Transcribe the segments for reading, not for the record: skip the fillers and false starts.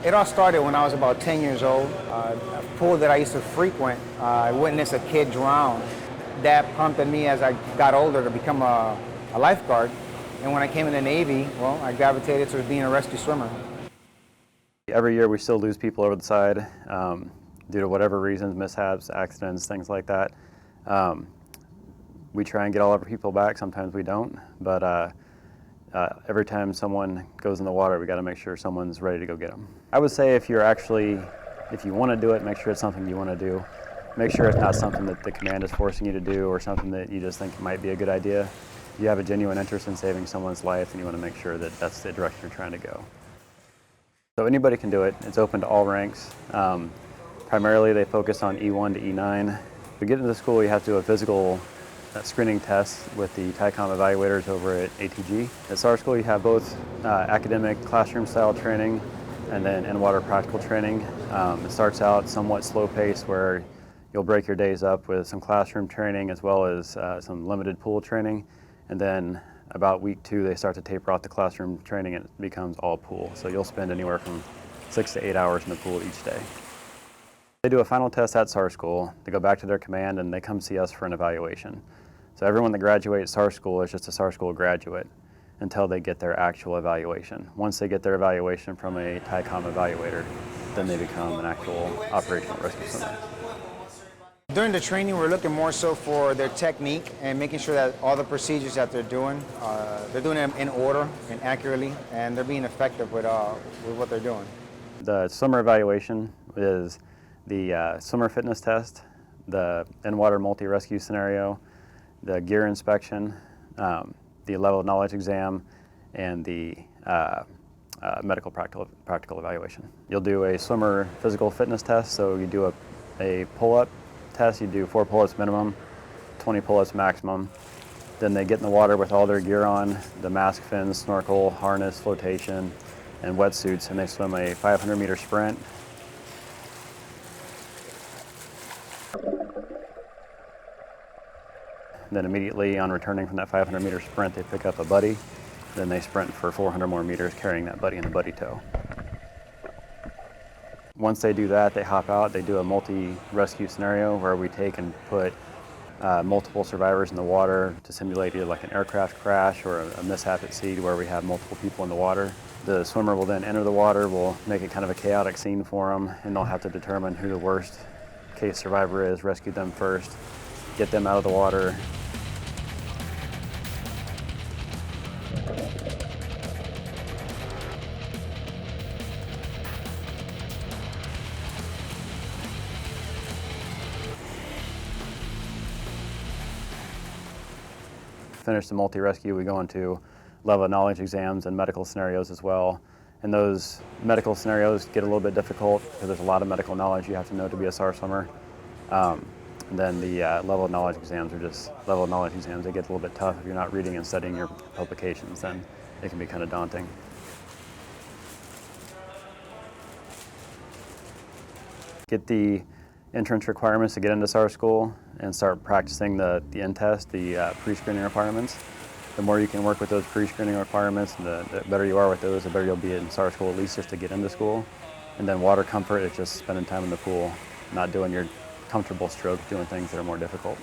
It all started when I was about 10 years old. A pool that I used to frequent, I witnessed a kid drown. That prompted me as I got older to become a lifeguard. And when I came in the Navy, well, I gravitated to being a rescue swimmer. Every year we still lose people over the side due to whatever reasons, mishaps, accidents, things like that. We try and get all of our people back. Sometimes we don't, but every time someone goes in the water, we got to make sure someone's ready to go get them. I would say if you want to do it, make sure it's something you want to do. Make sure it's not something that the command is forcing you to do or something that you just think might be a good idea. If you have a genuine interest in saving someone's life, and you want to make sure that that's the direction you're trying to go. So anybody can do it. It's open to all ranks. Primarily they focus on E1 to E9. To get into the school, you have to do a physical screening test with the TICOM evaluators over at ATG. At SAR School, you have both academic classroom-style training and then in-water practical training. It starts out somewhat slow-paced, where you'll break your days up with some classroom training as well as some limited pool training. And then about week 2, they start to taper off the classroom training and it becomes all pool. So you'll spend anywhere from 6 to 8 hours in the pool each day. They do a final test at SAR School. They go back to their command and they come see us for an evaluation. So everyone that graduates SAR School is just a SAR School graduate until they get their actual evaluation. Once they get their evaluation from a TICOM evaluator, then they become an actual operational rescue swimmer. During the training, we're looking more so for their technique and making sure that all the procedures that they're doing them in order and accurately, and they're being effective with what they're doing. The swimmer evaluation is the swimmer fitness test, the in-water multi-rescue scenario, the gear inspection, the level of knowledge exam, and the medical practical evaluation. You'll do a swimmer physical fitness test, so you do a pull-up test. You do 4 pull-ups minimum, 20 pull-ups maximum. Then they get in the water with all their gear on, the mask, fins, snorkel, harness, flotation, and wetsuits, and they swim a 500-meter sprint. Then immediately on returning from that 500-meter sprint, they pick up a buddy. Then they sprint for 400 more meters carrying that buddy in a buddy tow. Once they do that, they hop out. They do a multi-rescue scenario where we take and put multiple survivors in the water to simulate either like an aircraft crash or a mishap at sea where we have multiple people in the water. The swimmer will then enter the water. We'll make it kind of a chaotic scene for them, and they'll have to determine who the worst case survivor is, rescue them first, get them out of the water. Finish the multi-rescue, we go into level of knowledge exams and medical scenarios as well. And those medical scenarios get a little bit difficult because there's a lot of medical knowledge you have to know to be a SAR swimmer. And then the level of knowledge exams are just level of knowledge exams. They get a little bit tough if you're not reading and studying your publications, then it can be kind of daunting. Get the entrance requirements to get into SAR School and start practicing the N-test, the pre-screening requirements. The more you can work with those pre-screening requirements, the better you are with those, the better you'll be in SAR School, at least just to get into school. And then water comfort is just spending time in the pool, not doing your comfortable strokes, doing things that are more difficult.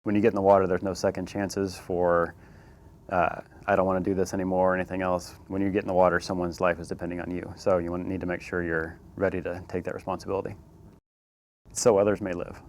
When you get in the water, there's no second chances for, I don't want to do this anymore or anything else. When you get in the water, someone's life is depending on you. So you need to make sure you're ready to take that responsibility so others may live.